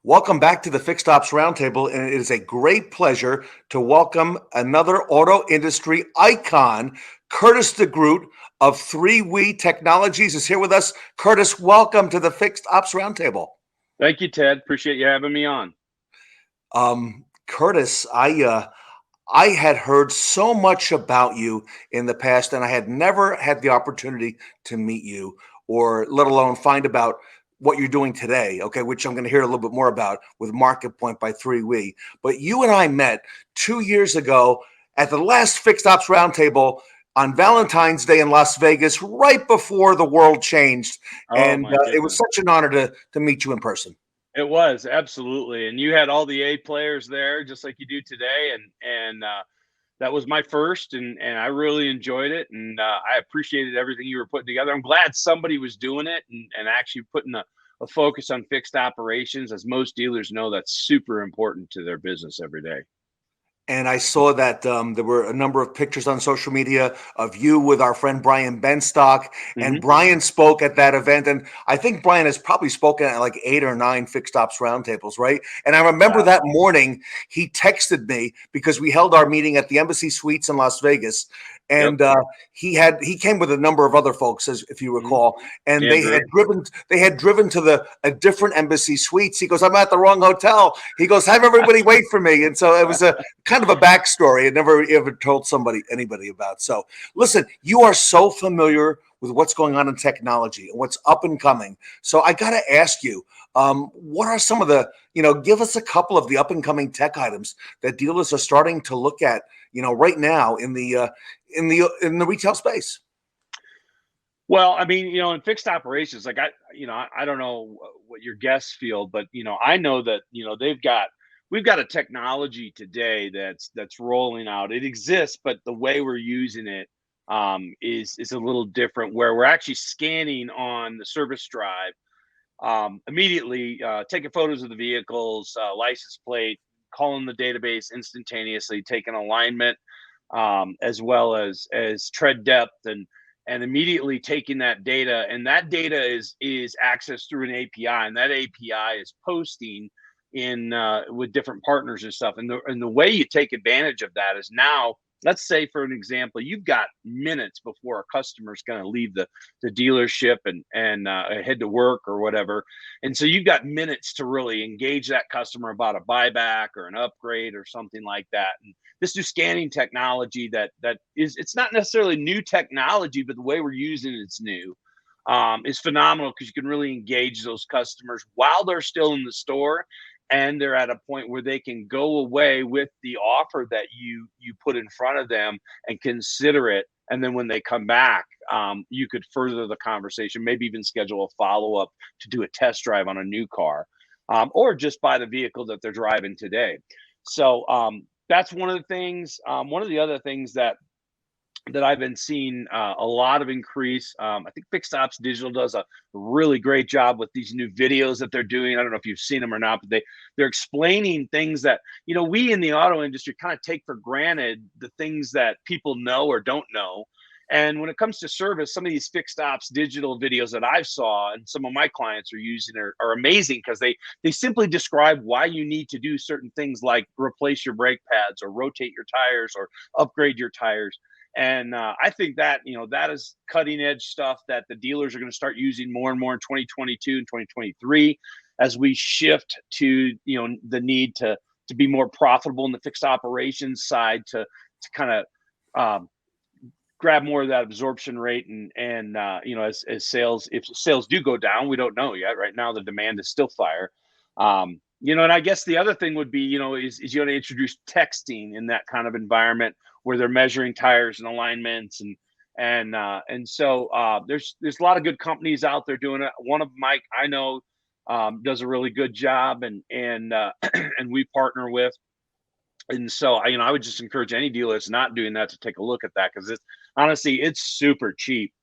Welcome back to the Fixed Ops Roundtable, and it is a great pleasure to welcome another auto industry icon, Curtis DeGroote of 3We Technologies is here with us. Curtis, welcome to the Fixed Ops Roundtable. Thank you, Ted. Appreciate you having me on. Curtis, I had heard so much about you in the past, and I had never had the opportunity to meet you, or let alone find about what you're doing today, okay, which I'm going to hear a little bit more about with Market Point by 3We. But you and I met 2 years ago at the last Fixed Ops Roundtable on Valentine's Day in Las Vegas, right before the world changed. Oh And my it was goodness. such an honor to meet you in person. It was absolutely. And you had all the A players there just like you do today. And that was my first and I really enjoyed it. And I appreciated everything you were putting together. I'm glad somebody was doing it and actually putting a focus on fixed operations. As most dealers know, that's super important to their business every day. And I saw that there were a number of pictures on social media of you with our friend Brian Benstock. And Hmm. Brian spoke at that event. And I think Brian has probably spoken at like 8 or 9 Fixed Ops roundtables, right? And I remember Yeah. that morning he texted me because we held our meeting at the Embassy Suites in Las Vegas. Yep. And he came with a number of other folks, as if you Hmm. recall, and Andrew. they had driven to a different Embassy Suites. He goes, "I'm at the wrong hotel." He goes, "Have everybody wait for me." And so it was a kind of a backstory I never ever told anybody about. So listen, you are so familiar with what's going on in technology and what's up and coming. So I got to ask you, what are some of give us a couple of the up and coming tech items that dealers are starting to look at, right now in the retail space. Well, I mean, in fixed operations, like I don't know what your guests feel, but I know that we've got a technology today that's rolling out. It exists, but the way we're using it is a little different. Where we're actually scanning on the service drive immediately, taking photos of the vehicles, license plate, calling the database instantaneously, taking alignment, as well as tread depth and immediately taking that data, and that data is accessed through an API, and that API is posting in with different partners and stuff. And the way you take advantage of that is now, let's say for an example, you've got minutes before a customer's going to leave the dealership and head to work or whatever, and so you've got minutes to really engage that customer about a buyback or an upgrade or something like that. And this new scanning technology that is, it's not necessarily new technology, but the way we're using it's new, is phenomenal because you can really engage those customers while they're still in the store, and they're at a point where they can go away with the offer that you put in front of them and consider it. And then when they come back, you could further the conversation, maybe even schedule a follow-up to do a test drive on a new car, or just buy the vehicle that they're driving today. So that's one of the things. One of the other things that I've been seeing a lot of increase. I think Fixed Ops Digital does a really great job with these new videos that they're doing. I don't know if you've seen them or not, but they're explaining things that we in the auto industry kind of take for granted, the things that people know or don't know. And when it comes to service, some of these Fixed Ops Digital videos that I've saw and some of my clients are using are amazing, because they simply describe why you need to do certain things like replace your brake pads or rotate your tires or upgrade your tires. And I think that that is cutting edge stuff that the dealers are going to start using more and more in 2022 and 2023, as we shift to the need to be more profitable in the fixed operations side, to kind of grab more of that absorption rate. And as sales, if sales do go down, we don't know yet. Right now the demand is still fire. And I guess the other thing would be, is you want to introduce texting in that kind of environment where they're measuring tires and alignments, and so there's a lot of good companies out there doing it. One of Mike I know does a really good job, and and we partner with. And so I would just encourage any dealer that's not doing that to take a look at that, because it's super cheap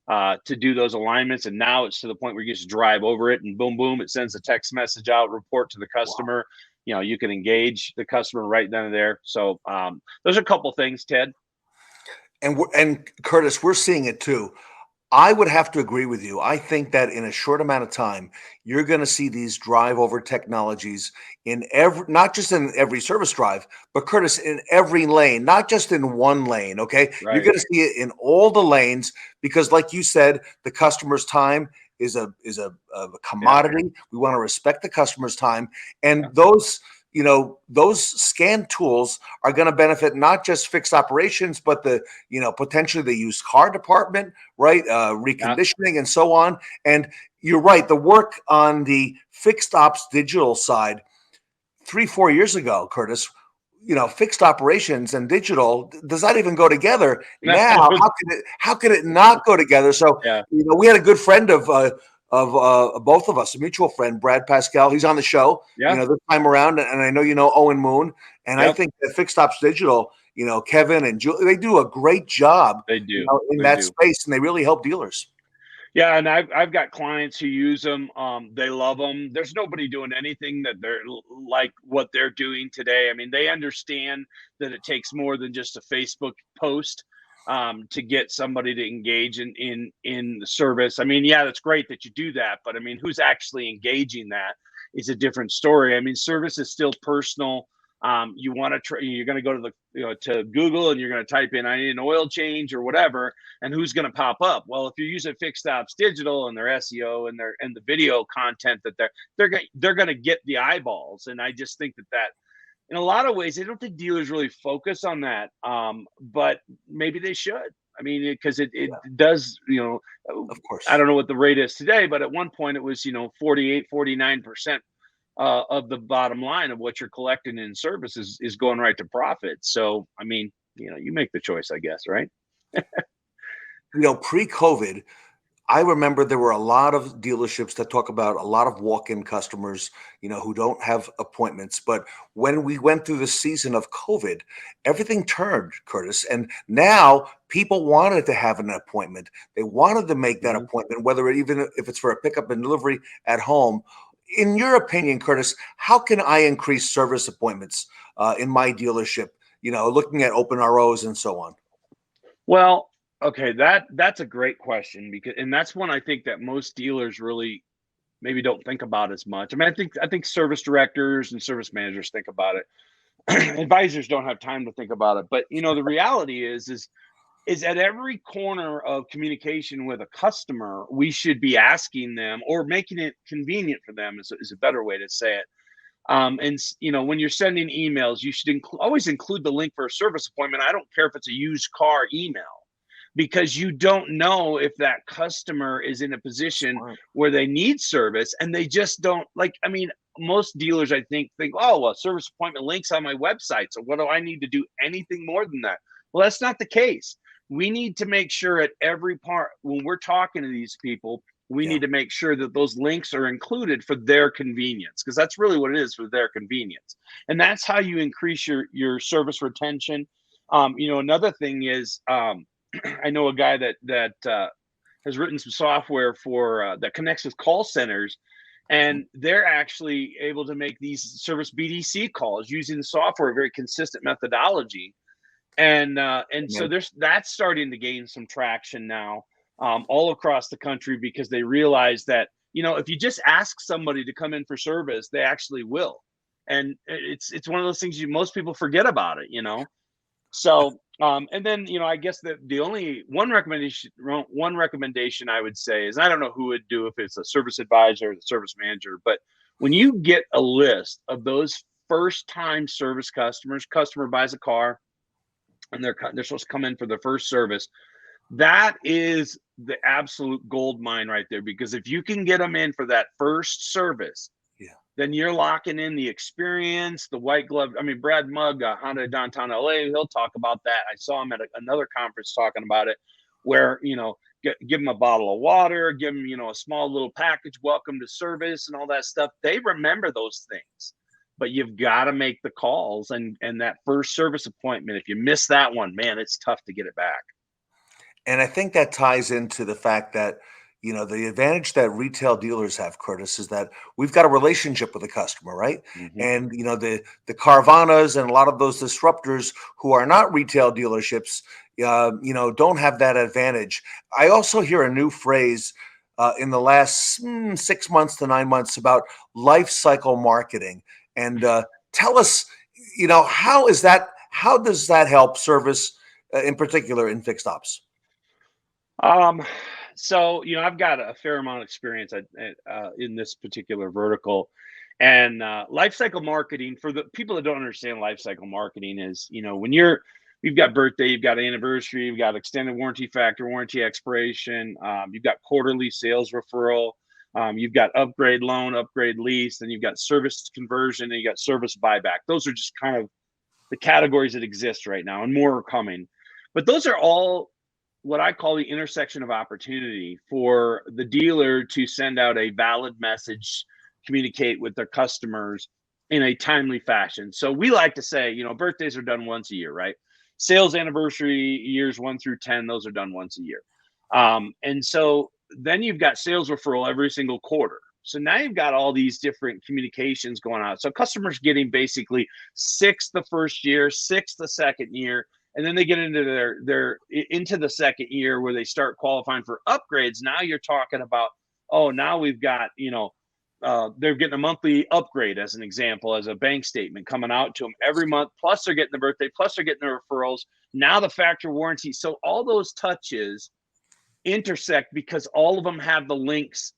to do those alignments. And now it's to the point where you just drive over it and boom, boom, it sends a text message out, report to the customer. Wow. You can engage the customer right then and there. So those are a couple things, Ted. And Curtis, we're seeing it too. I would have to agree with you. I think that in a short amount of time, you're going to see these drive over technologies in every, not just in every service drive, but Curtis, in every lane, not just in one lane. Okay. You're Right. going to see it in all the lanes because, like you said, the customer's time is a Yeah. commodity. We want to respect the customer's time. Yeah. And those scan tools are going to benefit not just fixed operations, but potentially the used car department, right? Yeah. Reconditioning and so on. And you're right. The work on the fixed ops digital side 3, 4 years ago, Curtis, fixed operations and digital does not even go together. Now, how can it not go together? So, Yeah. we had a good friend of both of us, a mutual friend, Brad Pascal. He's on the show, Yeah. this time around, and I know Owen Moon, and I Yep. think that Fixed Ops Digital, Kevin and Julie, they do a great job, They do. in They that do. space, and they really help dealers. Yeah, and I've got clients who use them. They love them. There's nobody doing anything that they're like what they're doing today. I mean, they understand that it takes more than just a Facebook post to get somebody to engage in the service. I mean, yeah, that's great that you do that, but I mean, who's actually engaging that is a different story. I mean, service is still personal. You want to try. You're going to go to to Google and you're going to type in "I need an oil change" or whatever, and who's going to pop up? Well, if you're using Fixed Ops Digital and their SEO and the video content that they're going to get the eyeballs. And I just think that in a lot of ways, I don't think dealers really focus on that, but maybe they should. I mean, because it Yeah, does, of I course. don't know what the rate is today, but at one point it was 48, 49% of the bottom line of what you're collecting in services is going right to profit. So I mean, you make the choice, I guess, right? Pre-COVID, I remember there were a lot of dealerships that talk about a lot of walk-in customers, who don't have appointments. But when we went through the season of COVID, everything turned, Curtis. And now people wanted to have an appointment. They wanted to make that Mhm. appointment, whether even if it's for a pickup and delivery at home. In your opinion, Curtis, how can I increase service appointments in my dealership? Looking at open ROs and so on. Well, okay, that's a great question, because and that's one I think that most dealers really maybe don't think about as much. I mean, I think service directors and service managers think about it. Advisors don't have time to think about it. But the reality is at every corner of communication with a customer, we should be asking them or making it convenient for them is a better way to say it. When you're sending emails, you should always include the link for a service appointment. I don't care if it's a used car email, because you don't know if that customer is in a position Smart. where they need service and they just don't like. I mean, most dealers, I think, oh, well, service appointment links on my website, so what do I need to do anything more than that? Well, that's not the case. We need to make sure at every part when we're talking to these people, we Yeah. need to make sure that those links are included for their convenience, because that's really what it is, for their convenience. And that's how you increase your service retention. Another thing is, I know a guy that has written some software for that connects with call centers, Mhm. and they're actually able to make these service BDC calls using the software, a very consistent methodology. And so Man. there's that's starting to gain some traction now, all across the country, because they realize that if you just ask somebody to come in for service, they actually will. And it's one of those things, most people forget about it. So, and then I guess the only one recommendation I would say is, I don't know who would do, if it's a service advisor or the service manager, but when you get a list of those first time service customers, customer buys a car and they're supposed to come in for their first service, that is the absolute gold mine right there. Because if you can get them in for that first service, Yeah. then you're locking in the experience, the white glove. I mean, Brad Mugg, Honda downtown LA, he'll talk about that. I saw him at another conference talking about it, where give them a bottle of water, give them a small little package, welcome to service, and all that stuff. They remember those things, but you've got to make the calls, and that first service appointment. If you miss that one, man, it's tough to get it back. And I think that ties into the fact that, the advantage that retail dealers have, Curtis, is that we've got a relationship with the customer, right? Mhm. And the Carvanas and a lot of those disruptors who are not retail dealerships, don't have that advantage. I also hear a new phrase in the last 6 months to 9 months about life cycle marketing. And tell us, how is that? How does that help service, in particular, in fixed ops? Um, so I've got a fair amount of experience in this particular vertical, and life cycle marketing. For the people that don't understand life cycle marketing, is when you've got birthday, you've got anniversary, you've got extended warranty factor, warranty expiration, you've got quarterly sales referral, you've got upgrade loan, upgrade lease, then you've got service conversion, and you got service buyback. Those are just kind of the categories that exist right now, and more are coming. But those are all what I call the intersection of opportunity for the dealer to send out a valid message, communicate with their customers in a timely fashion. So we like to say, birthdays are done once a year, right? Sales anniversary years 1 through 10, those are done once a year. And so then you've got sales referral every single quarter. So now you've got all these different communications going on. So customers getting basically six the first year, six the second year, and then they get into into the second year where they start qualifying for upgrades. Now you're talking about, oh, now we've got they're getting a monthly upgrade, as an example, as a bank statement coming out to them every month, plus they're getting the birthday, plus they're getting the referrals, now the factory warranty. So all those touches intersect because all of them have the links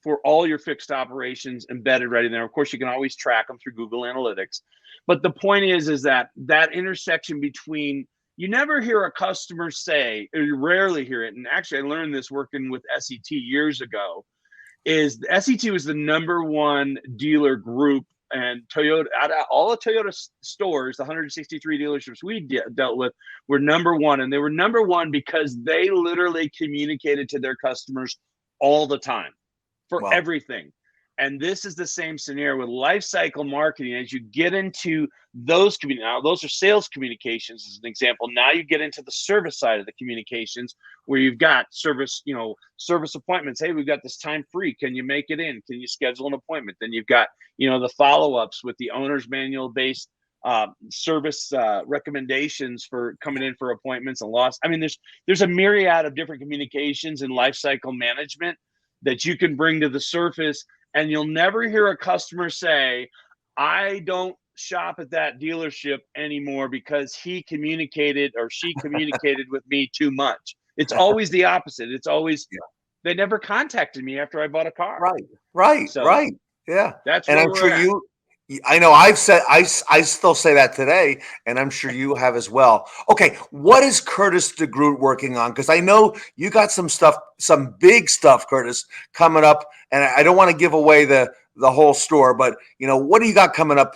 for all your fixed operations embedded right in there. Of course, you can always track them through Google Analytics. But the point is that intersection between, you never hear a customer say, or you rarely hear it, and actually I learned this working with SET years ago, is SET was the number one dealer group, and Toyota, out of all the Toyota stores, the 163 dealerships we dealt with were number one. And they were number one because they literally communicated to their customers all the time for Well, everything. And this is the same scenario with life cycle marketing. As you get into those now those are sales communications as an example. Now you get into the service side of the communications where you've got service, service appointments. Hey, we've got this time free. Can you make it in? Can you schedule an appointment? Then you've got, the follow-ups with the owner's manual based service recommendations for coming in for appointments and loss. I mean, there's a myriad of different communications in life cycle management that you can bring to the surface, and you'll never hear a customer say, I don't shop at that dealership anymore because he communicated or she communicated with me too much. It's always the opposite. It's always, yeah. they never contacted me after I bought a car. Right, right, So right. Yeah. that's And where I'm we're sure at. I know I've said, I still say that today, and I'm sure you have as well. Okay. What is Curtis DeGroote working on? Because I know you got some stuff, some big stuff, Curtis, coming up. And I don't want to give away the whole store, but what do you got coming up,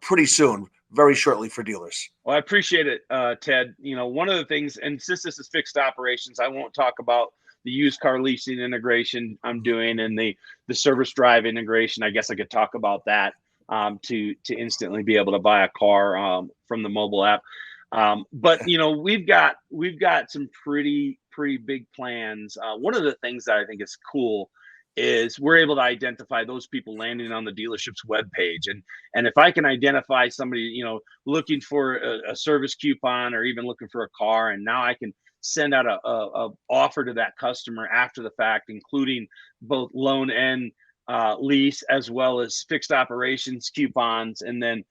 pretty soon, very shortly for dealers? Well, I appreciate it, Ted. One of the things, and since this is fixed operations, I won't talk about the used car leasing integration I'm doing and the service drive integration. I guess I could talk about that to instantly be able to buy a car from the mobile app. But we've got some pretty big plans. One of the things that I think is cool is we're able to identify those people landing on the dealership's webpage, and if I can identify somebody looking for a service coupon or even looking for a car, and now I can send out a offer to that customer after the fact, including both loan and lease, as well as fixed operations coupons, and then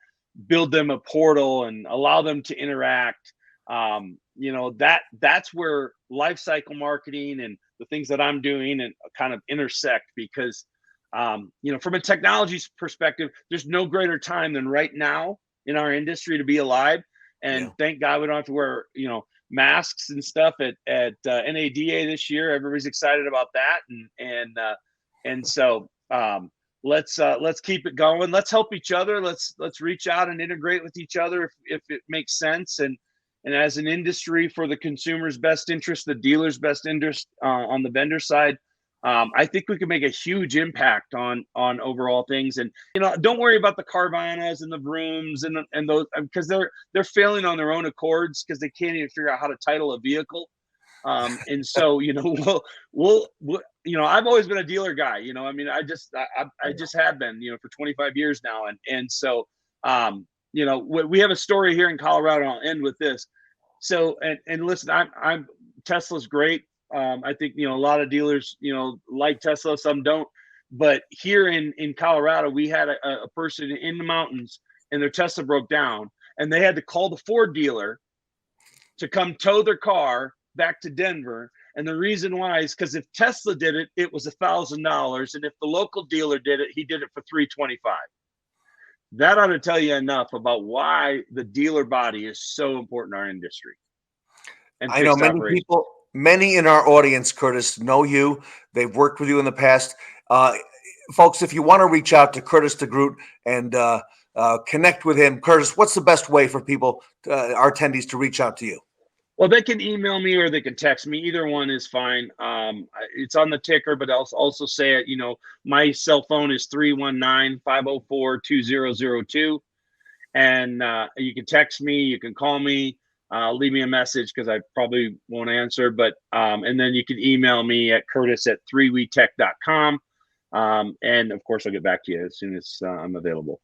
build them a portal and allow them to interact. That's where life cycle marketing and the things that I'm doing and kind of intersect, because from a technology perspective, there's no greater time than right now in our industry to be alive. Yeah. And thank God we don't have to wear masks and stuff at NADA this year. Everybody's excited about that, and so let's keep it going. Let's help each other. Let's reach out and integrate with each other if it makes sense. And as an industry, for the consumer's best interest, the dealer's best interest on the vendor side, I think we can make a huge impact on overall things. And don't worry about the Carvanas and the Vrooms and those, because they're failing on their own accords because they can't even figure out how to title a vehicle. And so, we'll, I've always been a dealer guy, I mean, I just have been, for 25 years now. And so, we have a story here in Colorado, and I'll end with this. So, and listen, Tesla's great. I think, a lot of dealers, like Tesla, some don't. But here in Colorado, we had a person in the mountains, and their Tesla broke down, and they had to call the Ford dealer to come tow their car back to Denver. And the reason why is because if Tesla did it, it was $1,000, and if the local dealer did it, he did it for $325. That ought to tell you enough about why the dealer body is so important in our industry. And I know many in our audience, Curtis, know you. They've worked with you in the past. Folks, if you want to reach out to Curtis DeGroote and connect with him, Curtis, what's the best way for people, our attendees, to reach out to you? Well, they can email me or they can text me. Either one is fine. It's on the ticker, but I'll also say it, my cell phone is 319-504-2002. And you can text me, you can call me, leave me a message because I probably won't answer. But and then you can email me at curtis@3wetech.com. And of course, I'll get back to you as soon as I'm available.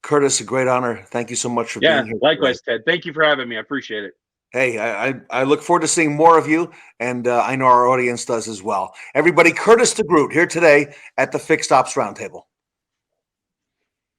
Curtis, a great honor. Thank you so much for being here. Likewise, Ted. Thank you for having me. I appreciate it. Hey, I look forward to seeing more of you, and I know our audience does as well. Everybody, Curtis DeGroote here today at the Fixed Ops Roundtable.